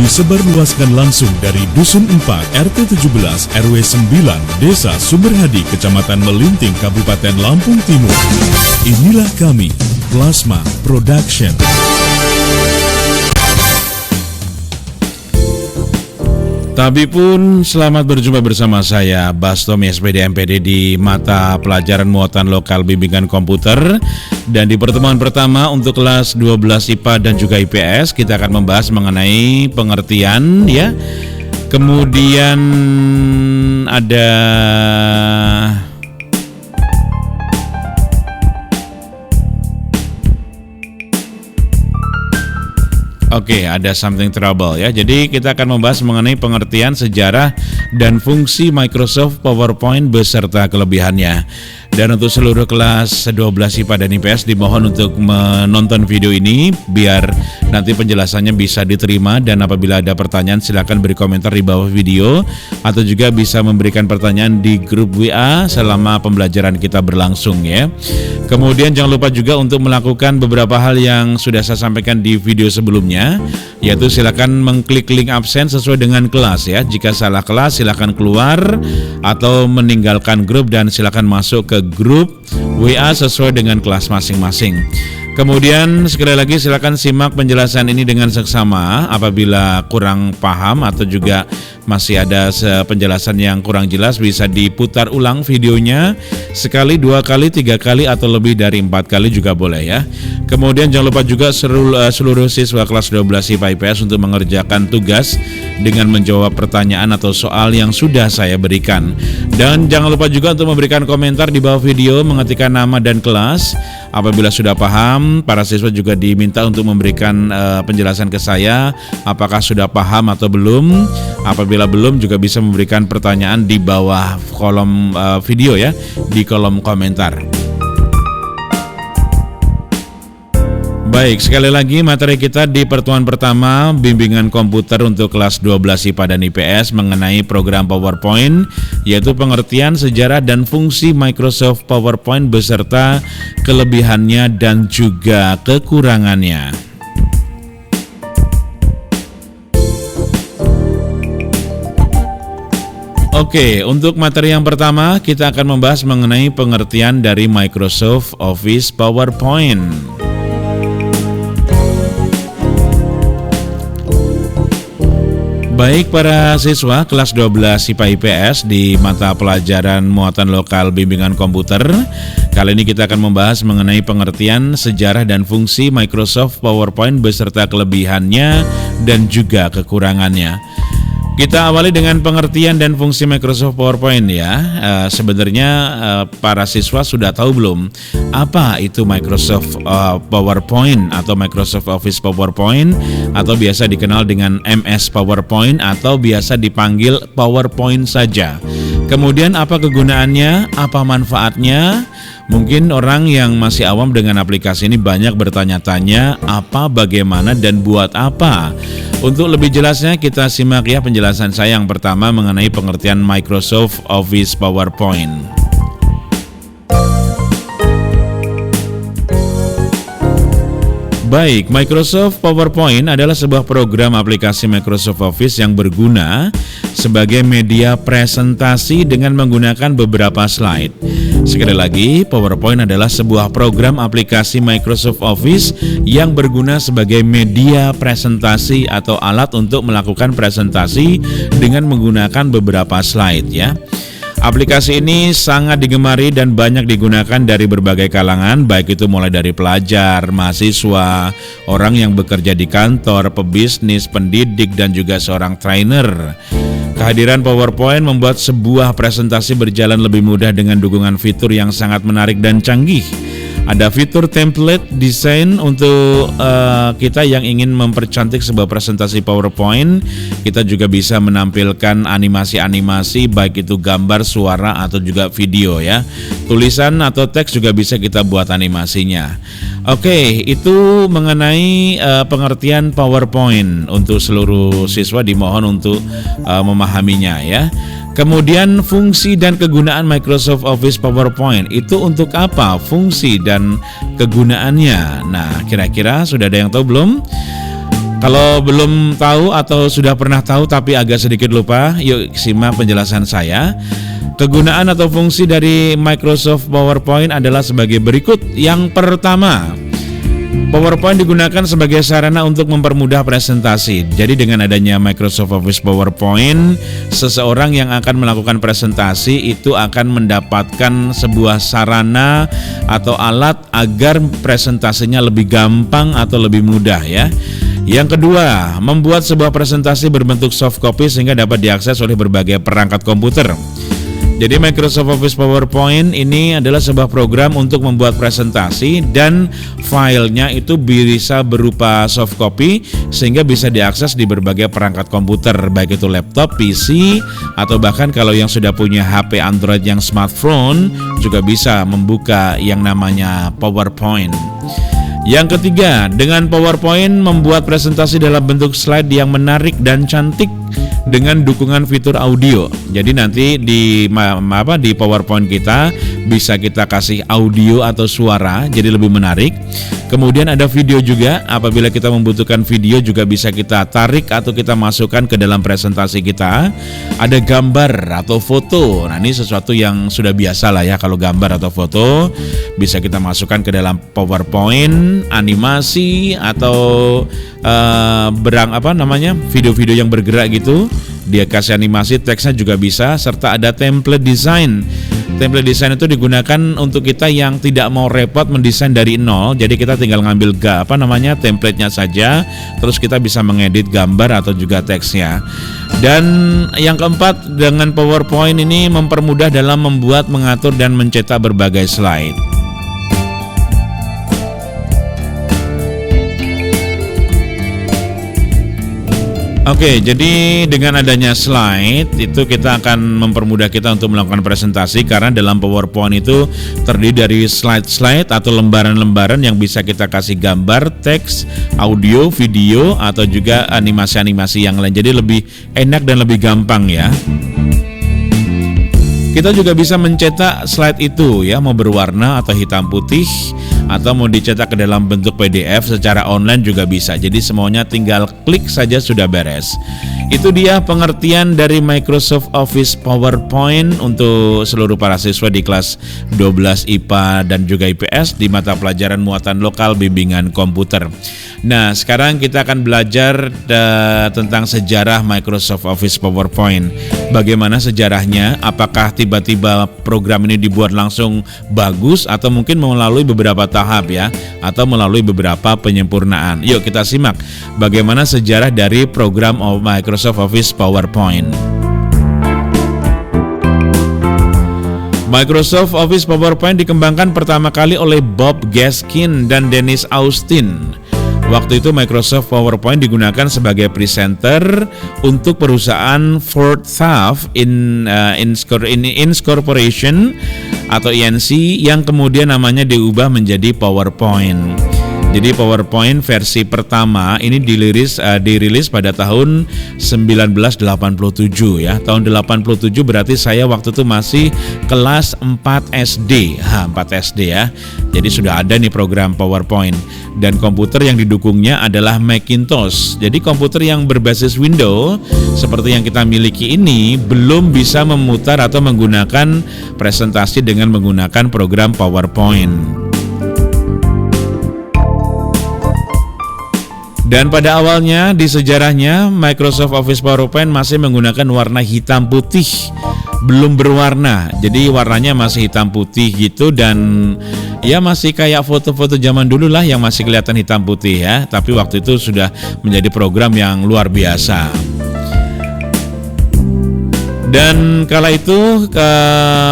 disebarluaskan langsung dari Dusun 4 RT 17 RW 9 Desa Sumberhadi Kecamatan Melinting Kabupaten Lampung Timur. Inilah kami, Plasma Production. Tapi pun selamat berjumpa bersama saya Bastomi SPD MPD di mata pelajaran muatan lokal bimbingan komputer. Dan di pertemuan pertama untuk kelas 12 IPA dan juga IPS kita akan membahas mengenai pengertian ya. Kemudian ada ada something trouble ya. Jadi kita akan membahas mengenai pengertian sejarah dan fungsi Microsoft PowerPoint beserta kelebihannya. Dan untuk seluruh kelas 12 IPA dan IPS dimohon untuk menonton video ini biar nanti penjelasannya bisa diterima, dan apabila ada pertanyaan silakan beri komentar di bawah video atau juga bisa memberikan pertanyaan di grup WA selama pembelajaran kita berlangsung ya. Kemudian jangan lupa juga untuk melakukan beberapa hal yang sudah saya sampaikan di video sebelumnya, yaitu silakan mengklik link absen sesuai dengan kelas ya. Jika salah kelas silakan keluar atau meninggalkan grup dan silakan masuk ke grup WA sesuai dengan kelas masing-masing. Kemudian sekali lagi silakan simak penjelasan ini dengan seksama. Apabila kurang paham atau juga masih ada penjelasan yang kurang jelas bisa diputar ulang videonya sekali, 2 kali, 3 kali atau lebih dari 4 kali juga boleh ya. Kemudian jangan lupa juga seluruh siswa kelas 12 IPA IPS untuk mengerjakan tugas dengan menjawab pertanyaan atau soal yang sudah saya berikan. Dan jangan lupa juga untuk memberikan komentar di bawah video, mengetikkan nama dan kelas. Apabila sudah paham, para siswa juga diminta untuk memberikan penjelasan ke saya apakah sudah paham atau belum. Apabila belum juga bisa memberikan pertanyaan di bawah kolom video ya, di kolom komentar. Baik, sekali lagi materi kita di pertemuan pertama bimbingan komputer untuk kelas 12 IPA dan IPS mengenai program PowerPoint, yaitu pengertian sejarah dan fungsi Microsoft PowerPoint beserta kelebihannya dan juga kekurangannya. Oke, untuk materi yang pertama kita akan membahas mengenai pengertian dari Microsoft Office PowerPoint. Baik para siswa kelas 12 IPA IPS di mata pelajaran muatan lokal bimbingan komputer, kali ini kita akan membahas mengenai pengertian sejarah dan fungsi Microsoft PowerPoint beserta kelebihannya dan juga kekurangannya. Kita awali dengan pengertian dan fungsi Microsoft PowerPoint ya. Sebenarnya para siswa sudah tahu belum apa itu Microsoft PowerPoint atau Microsoft Office PowerPoint, atau biasa dikenal dengan MS PowerPoint atau biasa dipanggil PowerPoint saja. Kemudian apa kegunaannya, apa manfaatnya? Mungkin orang yang masih awam dengan aplikasi ini banyak bertanya-tanya apa, bagaimana, dan buat apa. Untuk lebih jelasnya kita simak ya penjelasan saya yang pertama mengenai pengertian Microsoft Office PowerPoint. Baik, Microsoft PowerPoint adalah sebuah program aplikasi Microsoft Office yang berguna sebagai media presentasi dengan menggunakan beberapa slide. Sekali lagi, PowerPoint adalah sebuah program aplikasi Microsoft Office yang berguna sebagai media presentasi atau alat untuk melakukan presentasi dengan menggunakan beberapa slide ya. Aplikasi ini sangat digemari dan banyak digunakan dari berbagai kalangan, baik itu mulai dari pelajar, mahasiswa, orang yang bekerja di kantor, pebisnis, pendidik, dan juga seorang trainer. Kehadiran PowerPoint membuat sebuah presentasi berjalan lebih mudah dengan dukungan fitur yang sangat menarik dan canggih. Ada fitur template desain untuk kita yang ingin mempercantik sebuah presentasi PowerPoint. Kita juga bisa menampilkan animasi-animasi baik itu gambar, suara atau juga video ya. Tulisan atau teks juga bisa kita buat animasinya. Oke, itu mengenai pengertian PowerPoint. Untuk seluruh siswa dimohon untuk memahaminya ya. Kemudian fungsi dan kegunaan Microsoft Office PowerPoint itu untuk apa? Fungsi dan kegunaannya. Nah, kira-kira sudah ada yang tahu belum? Kalau belum tahu atau sudah pernah tahu tapi agak sedikit lupa, yuk simak penjelasan saya. Kegunaan atau fungsi dari Microsoft PowerPoint adalah sebagai berikut. Yang pertama, PowerPoint digunakan sebagai sarana untuk mempermudah presentasi. Jadi dengan adanya Microsoft Office PowerPoint, seseorang yang akan melakukan presentasi itu akan mendapatkan sebuah sarana atau alat agar presentasinya lebih gampang atau lebih mudah ya. Yang kedua, membuat sebuah presentasi berbentuk soft copy sehingga dapat diakses oleh berbagai perangkat komputer. Jadi Microsoft Office PowerPoint ini adalah sebuah program untuk membuat presentasi dan filenya itu bisa berupa soft copy sehingga bisa diakses di berbagai perangkat komputer, baik itu laptop, PC, atau bahkan kalau yang sudah punya HP Android yang smartphone juga bisa membuka yang namanya PowerPoint. Yang ketiga, dengan PowerPoint membuat presentasi dalam bentuk slide yang menarik dan cantik dengan dukungan fitur audio. Jadi nanti di PowerPoint kita bisa kita kasih audio atau suara jadi lebih menarik. Kemudian ada video juga, apabila kita membutuhkan video juga bisa kita tarik atau kita masukkan ke dalam presentasi kita. Ada gambar atau foto. Nah, ini sesuatu yang sudah biasa lah ya, kalau gambar atau foto bisa kita masukkan ke dalam PowerPoint, animasi atau video-video yang bergerak gitu. Dia kasih animasi, teksnya juga bisa, serta ada template design. Template design itu digunakan untuk kita yang tidak mau repot mendesain dari nol. Jadi kita tinggal ngambil template-nya saja, terus kita bisa mengedit gambar atau juga teksnya. Dan yang keempat, dengan PowerPoint ini mempermudah dalam membuat, mengatur dan mencetak berbagai slide. Oke, jadi dengan adanya slide itu kita akan mempermudah kita untuk melakukan presentasi, karena dalam PowerPoint itu terdiri dari slide-slide atau lembaran-lembaran yang bisa kita kasih gambar, teks, audio, video, atau juga animasi-animasi yang lain. Jadi lebih enak dan lebih gampang ya. Kita juga bisa mencetak slide itu ya, mau berwarna atau hitam putih, atau mau dicetak ke dalam bentuk PDF secara online juga bisa. Jadi semuanya tinggal klik saja sudah beres. Itu dia pengertian dari Microsoft Office PowerPoint untuk seluruh para siswa di kelas 12 IPA dan juga IPS di mata pelajaran muatan lokal bimbingan komputer. Nah, sekarang kita akan belajar tentang sejarah Microsoft Office PowerPoint. Bagaimana sejarahnya? Apakah tiba-tiba program ini dibuat langsung bagus atau mungkin melalui beberapa tahap ya, atau melalui beberapa penyempurnaan? Yuk kita simak bagaimana sejarah dari program Microsoft Office PowerPoint. Microsoft Office PowerPoint dikembangkan pertama kali oleh Bob Gaskin dan Dennis Austin. Waktu itu Microsoft PowerPoint digunakan sebagai presenter untuk perusahaan Ford Taft Corporation atau INC, yang kemudian namanya diubah menjadi PowerPoint. Jadi PowerPoint versi pertama ini dirilis pada tahun 1987 ya. Tahun 87 berarti saya waktu itu masih kelas 4 SD. 4 SD ya. Jadi sudah ada nih program PowerPoint, dan komputer yang didukungnya adalah Macintosh. Jadi komputer yang berbasis Windows seperti yang kita miliki ini belum bisa memutar atau menggunakan presentasi dengan menggunakan program PowerPoint. Dan pada awalnya di sejarahnya Microsoft Office PowerPoint masih menggunakan warna hitam putih, belum berwarna. Jadi warnanya masih hitam putih gitu, dan ya masih kayak foto-foto zaman dulu lah yang masih kelihatan hitam putih ya. Tapi waktu itu sudah menjadi program yang luar biasa. Dan kala itu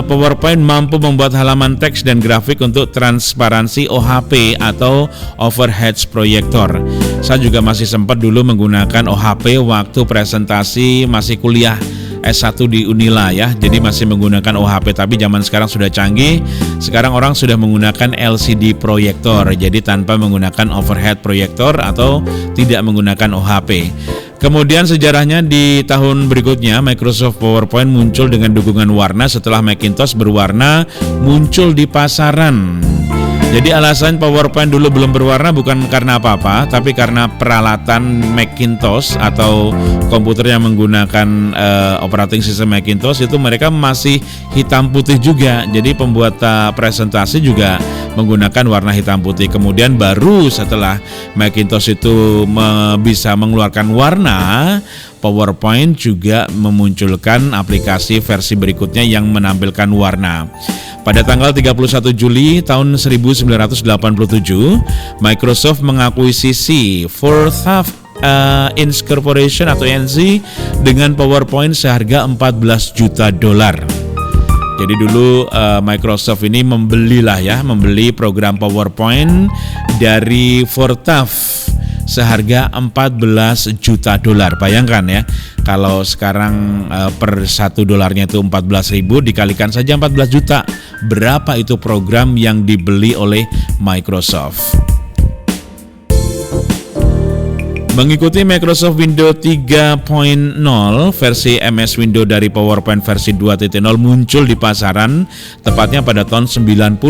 PowerPoint mampu membuat halaman teks dan grafik untuk transparansi OHP atau overhead projector. Saya juga masih sempat dulu menggunakan OHP waktu presentasi masih kuliah S1 di Unila ya. Jadi masih menggunakan OHP, tapi zaman sekarang sudah canggih. Sekarang orang sudah menggunakan LCD proyektor. Jadi tanpa menggunakan overhead projector atau tidak menggunakan OHP. Kemudian sejarahnya di tahun berikutnya Microsoft PowerPoint muncul dengan dukungan warna setelah Macintosh berwarna muncul di pasaran. Jadi alasan PowerPoint dulu belum berwarna bukan karena apa-apa, tapi karena peralatan Macintosh atau komputer yang menggunakan operating system Macintosh itu mereka masih hitam putih juga. Jadi pembuat presentasi juga menggunakan warna hitam putih. Kemudian baru setelah Macintosh itu bisa mengeluarkan warna, PowerPoint juga memunculkan aplikasi versi berikutnya yang menampilkan warna. Pada tanggal 31 Juli tahun 1987, Microsoft mengakuisisi Forthaft Inc. Corporation atau INC dengan PowerPoint seharga $14 juta. Jadi dulu Microsoft ini membeli program PowerPoint dari Forthaft seharga $14 juta. Bayangkan ya, kalau sekarang per $1 itu 14.000, dikalikan saja 14 juta. Berapa itu program yang dibeli oleh Microsoft? Mengikuti Microsoft Windows 3.0, versi MS Windows dari PowerPoint versi 2.0 muncul di pasaran tepatnya pada tahun 90.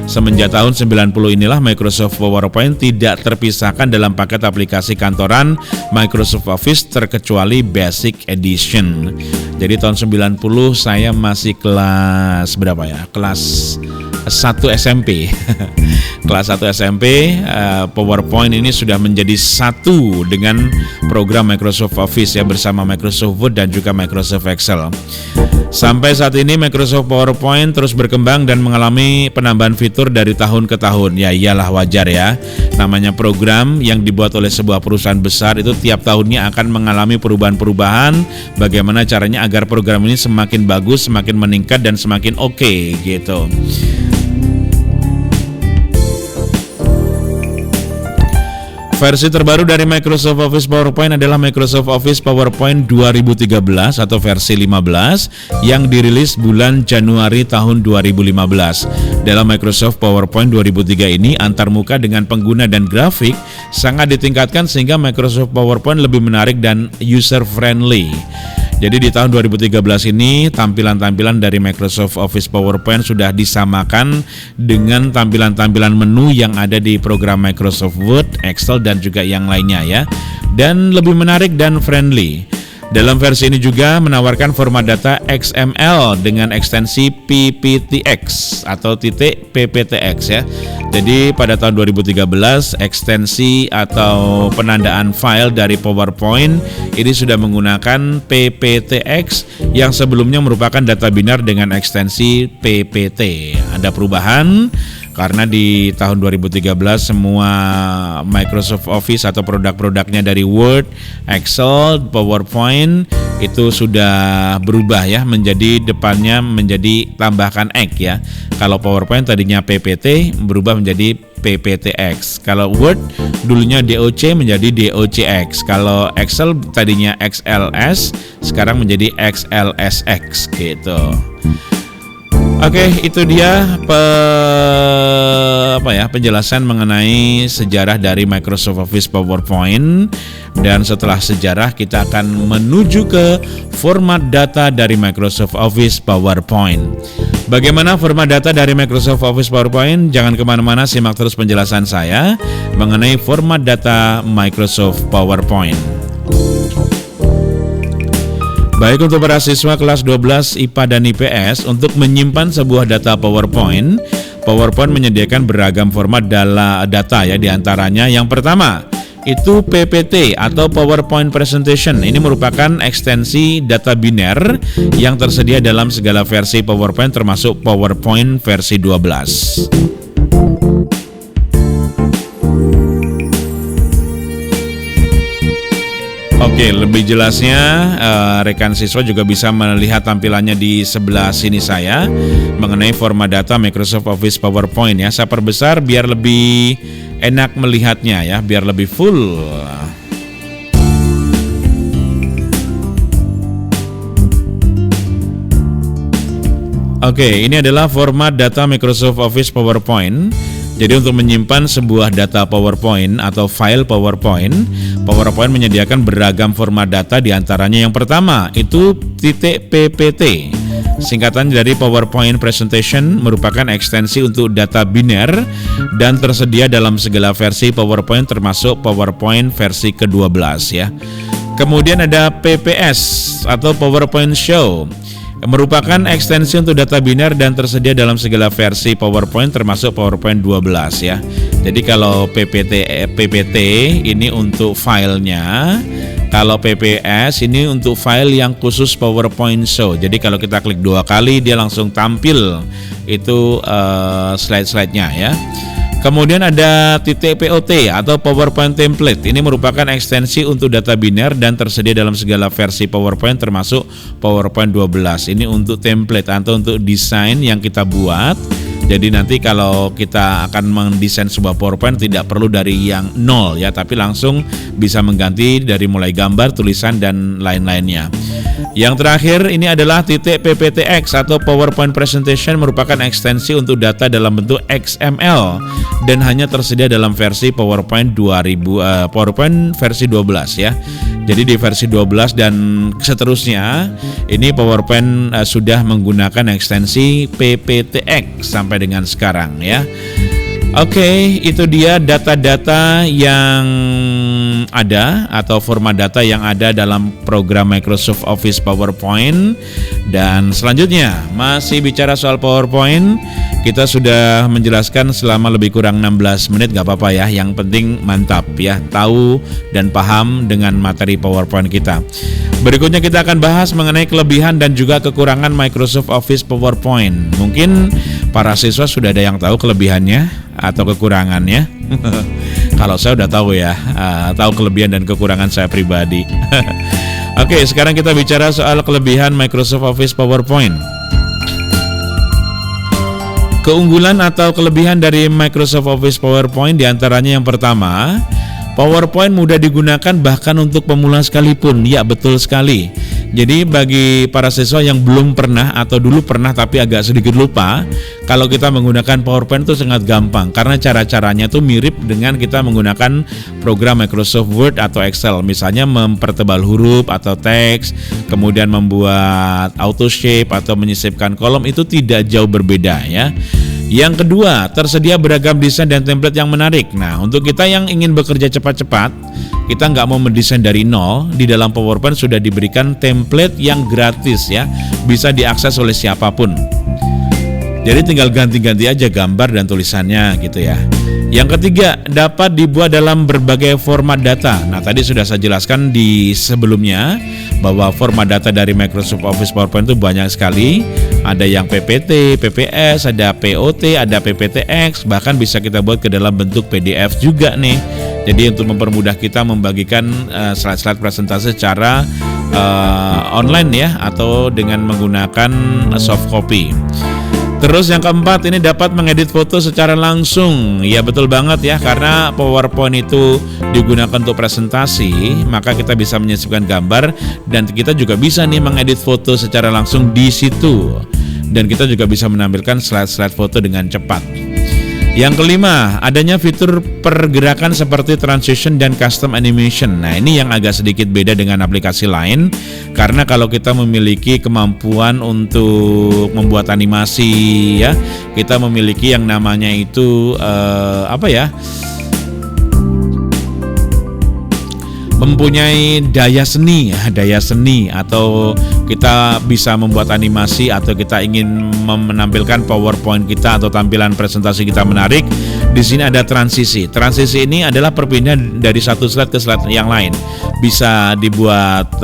Semenjak tahun 90 inilah Microsoft PowerPoint tidak terpisahkan dalam paket aplikasi kantoran Microsoft Office terkecuali Basic Edition. Jadi tahun 90 saya masih kelas berapa ya? Kelas 1 SMP. Kelas 1 SMP, PowerPoint ini sudah menjadi satu dengan program Microsoft Office ya, bersama Microsoft Word dan juga Microsoft Excel. Sampai saat ini Microsoft PowerPoint terus berkembang dan mengalami penambahan fitur dari tahun ke tahun. Ya iyalah, wajar ya. Namanya program yang dibuat oleh sebuah perusahaan besar itu tiap tahunnya akan mengalami perubahan-perubahan. Bagaimana caranya agar program ini semakin bagus, semakin meningkat dan semakin oke gitu. Versi terbaru dari Microsoft Office PowerPoint adalah Microsoft Office PowerPoint 2013 atau versi 15 yang dirilis bulan Januari tahun 2015. Dalam Microsoft PowerPoint 2003 ini, antarmuka dengan pengguna dan grafik sangat ditingkatkan sehingga Microsoft PowerPoint lebih menarik dan user-friendly. Jadi di tahun 2013 ini tampilan-tampilan dari Microsoft Office PowerPoint sudah disamakan dengan tampilan-tampilan menu yang ada di program Microsoft Word, Excel dan juga yang lainnya ya. Dan lebih menarik dan friendly. Dalam versi ini juga menawarkan format data XML dengan ekstensi PPTX atau .pptx ya. Jadi pada tahun 2013 ekstensi atau penandaan file dari PowerPoint ini sudah menggunakan PPTX yang sebelumnya merupakan data binar dengan ekstensi PPT. Ada perubahan karena di tahun 2013 semua Microsoft Office atau produk-produknya dari Word, Excel, PowerPoint itu sudah berubah ya, menjadi depannya menjadi tambahkan X ya. Kalau PowerPoint tadinya PPT berubah menjadi PPTX. Kalau Word dulunya DOC menjadi DOCX. Kalau Excel tadinya XLS sekarang menjadi XLSX gitu. Oke, itu dia penjelasan mengenai sejarah dari Microsoft Office PowerPoint. Dan setelah sejarah kita akan menuju ke format data dari Microsoft Office PowerPoint. Bagaimana format data dari Microsoft Office PowerPoint? Jangan kemana-mana, simak terus penjelasan saya mengenai format data Microsoft PowerPoint. Baik, untuk para siswa kelas 12 IPA dan IPS, untuk menyimpan sebuah data PowerPoint menyediakan beragam format data ya, diantaranya yang pertama itu PPT atau PowerPoint Presentation. Ini merupakan ekstensi data biner yang tersedia dalam segala versi PowerPoint termasuk PowerPoint versi 12. Oke, lebih jelasnya rekan siswa juga bisa melihat tampilannya di sebelah sini saya mengenai format data Microsoft Office PowerPoint ya. Saya perbesar biar lebih enak melihatnya ya, biar lebih full. Oke, ini adalah format data Microsoft Office PowerPoint. Jadi untuk menyimpan sebuah data PowerPoint atau file PowerPoint menyediakan beragam format data, diantaranya yang pertama itu .ppt. Singkatan dari PowerPoint Presentation merupakan ekstensi untuk data biner dan tersedia dalam segala versi PowerPoint termasuk PowerPoint versi ke-12 ya. Kemudian ada PPS atau PowerPoint Show, merupakan ekstensi untuk data biner dan tersedia dalam segala versi PowerPoint termasuk PowerPoint 12 ya. Jadi kalau PPT ini untuk filenya, kalau PPS ini untuk file yang khusus PowerPoint Show. Jadi kalau kita klik 2 kali dia langsung tampil itu slide-slide-nya ya. Kemudian ada .POT atau PowerPoint Template. Ini merupakan ekstensi untuk data biner dan tersedia dalam segala versi PowerPoint termasuk PowerPoint 12. Ini untuk template atau untuk desain yang kita buat. Jadi nanti kalau kita akan mendesain sebuah PowerPoint tidak perlu dari yang nol ya, tapi langsung bisa mengganti dari mulai gambar, tulisan dan lain-lainnya. Yang terakhir ini adalah .PPTX atau PowerPoint Presentation, merupakan ekstensi untuk data dalam bentuk XML dan hanya tersedia dalam versi PowerPoint PowerPoint versi 12 ya. Jadi di versi 12 dan seterusnya ini PowerPoint sudah menggunakan ekstensi PPTX sampai dengan sekarang ya. Oke, itu dia data-data yang ada atau format data yang ada dalam program Microsoft Office PowerPoint. Dan selanjutnya masih bicara soal PowerPoint, kita sudah menjelaskan selama lebih kurang 16 menit, gak apa-apa ya, yang penting mantap ya, tahu dan paham dengan materi PowerPoint kita. Berikutnya kita akan bahas mengenai kelebihan dan juga kekurangan Microsoft Office PowerPoint. Mungkin para siswa sudah ada yang tahu kelebihannya atau kekurangannya. Kalau saya udah tahu ya, tahu kelebihan dan kekurangan saya pribadi. Oke, sekarang kita bicara soal kelebihan Microsoft Office PowerPoint. Keunggulan atau kelebihan dari Microsoft Office PowerPoint diantaranya yang pertama, PowerPoint mudah digunakan bahkan untuk pemula sekalipun. Ya, betul sekali. Jadi bagi para siswa yang belum pernah atau dulu pernah tapi agak sedikit lupa, kalau kita menggunakan PowerPoint itu sangat gampang karena cara-caranya itu mirip dengan kita menggunakan program Microsoft Word atau Excel. Misalnya mempertebal huruf atau teks, kemudian membuat auto shape atau menyisipkan kolom, itu tidak jauh berbeda ya. Yang kedua, tersedia beragam desain dan template yang menarik. Nah, untuk kita yang ingin bekerja cepat-cepat, kita nggak mau mendesain dari nol, di dalam PowerPoint sudah diberikan template yang gratis ya, bisa diakses oleh siapapun. Jadi tinggal ganti-ganti aja gambar dan tulisannya gitu ya. Yang ketiga, dapat dibuat dalam berbagai format data. Nah, tadi sudah saya jelaskan di sebelumnya bahwa format data dari Microsoft Office PowerPoint itu banyak sekali. Ada yang PPT, PPS, ada POT, ada PPTX, bahkan bisa kita buat ke dalam bentuk PDF juga nih. Jadi untuk mempermudah kita membagikan slide-slide presentasi secara online ya, atau dengan menggunakan soft copy. Terus yang keempat, ini dapat mengedit foto secara langsung. Ya betul banget ya, karena PowerPoint itu digunakan untuk presentasi, maka kita bisa menyisipkan gambar dan kita juga bisa nih mengedit foto secara langsung di situ. Dan kita juga bisa menampilkan slide-slide foto dengan cepat. Yang kelima, adanya fitur pergerakan seperti transition dan custom animation. Nah, ini yang agak sedikit beda dengan aplikasi lain, karena kalau kita memiliki kemampuan untuk membuat animasi ya, kita memiliki yang namanya itu mempunyai daya seni atau kita bisa membuat animasi atau kita ingin menampilkan PowerPoint kita atau tampilan presentasi kita menarik. Di sini ada transisi. Transisi ini adalah perpindahan dari satu slide ke slide yang lain. Bisa dibuat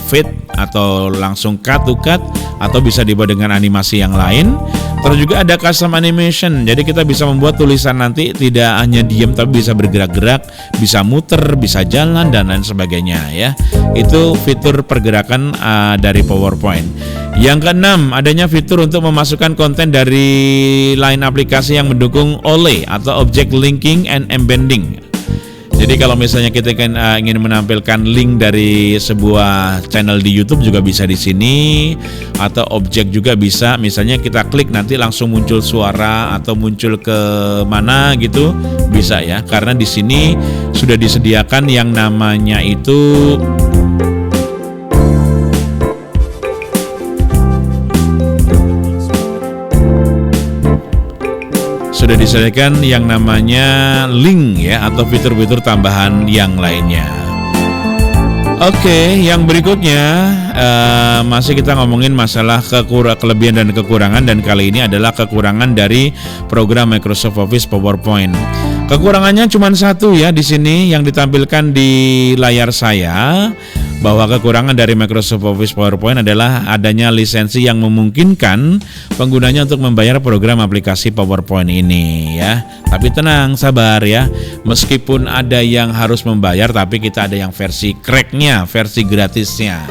fade atau langsung cut to cut, atau bisa dibuat dengan animasi yang lain. Terus juga ada custom animation. Jadi kita bisa membuat tulisan nanti tidak hanya diam tapi bisa bergerak-gerak, bisa muter, bisa jalan dan lain sebagainya ya. Itu fitur pergerakan dari PowerPoint. Yang keenam, adanya fitur untuk memasukkan konten dari lain aplikasi yang mendukung OLE atau Object Linking and Embedding. Jadi kalau misalnya kita ingin menampilkan link dari sebuah channel di YouTube juga bisa di sini, atau objek juga bisa. Misalnya kita klik nanti langsung muncul suara atau muncul ke mana gitu, bisa ya. Karena di sini sudah disediakan yang namanya itu sudah disediakan yang namanya link ya atau fitur-fitur tambahan yang lainnya. Oke, yang berikutnya masih kita ngomongin masalah kelebihan dan kekurangan, dan kali ini adalah kekurangan dari program Microsoft Office PowerPoint. Kekurangannya cuma satu ya di sini yang ditampilkan di layar saya, bahwa kekurangan dari Microsoft Office PowerPoint adalah adanya lisensi yang memungkinkan penggunanya untuk membayar program aplikasi PowerPoint ini ya. Tapi tenang, sabar ya. Meskipun ada yang harus membayar, tapi kita ada yang versi cracknya, versi gratisnya.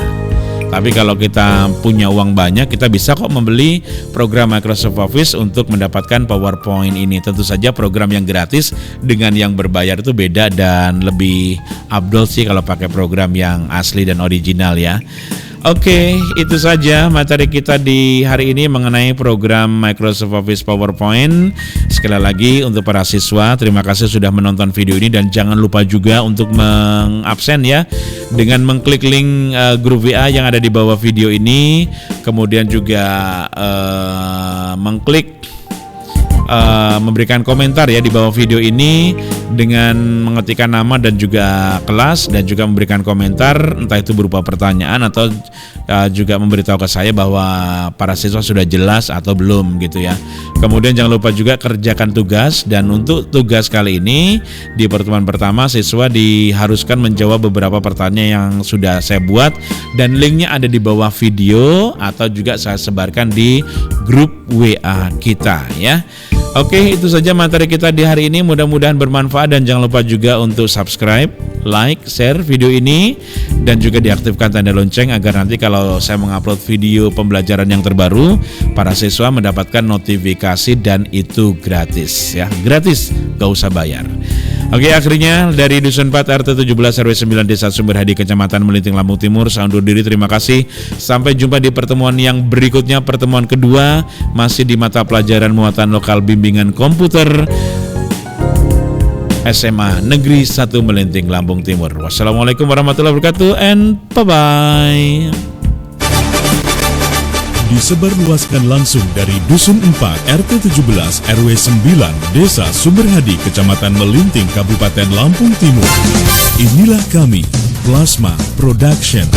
Tapi kalau kita punya uang banyak, kita bisa kok membeli program Microsoft Office untuk mendapatkan PowerPoint ini. Tentu saja program yang gratis dengan yang berbayar itu beda dan lebih abdol sih kalau pakai program yang asli dan original ya. Oke, itu saja materi kita di hari ini mengenai program Microsoft Office PowerPoint. Sekali lagi untuk para siswa, terima kasih sudah menonton video ini, dan jangan lupa juga untuk mengabsen ya dengan mengklik link grup WA yang ada di bawah video ini. Kemudian juga mengklik memberikan komentar ya di bawah video ini dengan mengetikkan nama dan juga kelas, dan juga memberikan komentar entah itu berupa pertanyaan atau juga memberitahu ke saya bahwa para siswa sudah jelas atau belum gitu ya. Kemudian jangan lupa juga kerjakan tugas, dan untuk tugas kali ini di pertemuan pertama siswa diharuskan menjawab beberapa pertanyaan yang sudah saya buat, dan linknya ada di bawah video atau juga saya sebarkan di grup WA kita ya. Oke, itu saja materi kita di hari ini, mudah-mudahan bermanfaat, dan jangan lupa juga untuk subscribe, like, share video ini, dan juga diaktifkan tanda lonceng agar nanti kalau saya mengupload video pembelajaran yang terbaru, para siswa mendapatkan notifikasi, dan itu gratis ya, gratis, gak usah bayar. Oke, akhirnya dari Dusun 4 RT 17 RW 9 Desa Sumberhadi Kecamatan Melinting Lampung Timur, saya undur diri, terima kasih. Sampai jumpa di pertemuan yang berikutnya, pertemuan kedua masih di mata pelajaran muatan lokal bimbingan komputer SMA Negeri 1 Melinting Lampung Timur. Wassalamualaikum warahmatullahi wabarakatuh, and bye-bye. Disebarluaskan langsung dari Dusun 4 RT 17 RW 9 Desa Sumberhadi Kecamatan Melinting Kabupaten Lampung Timur. Inilah kami, Plasma Production.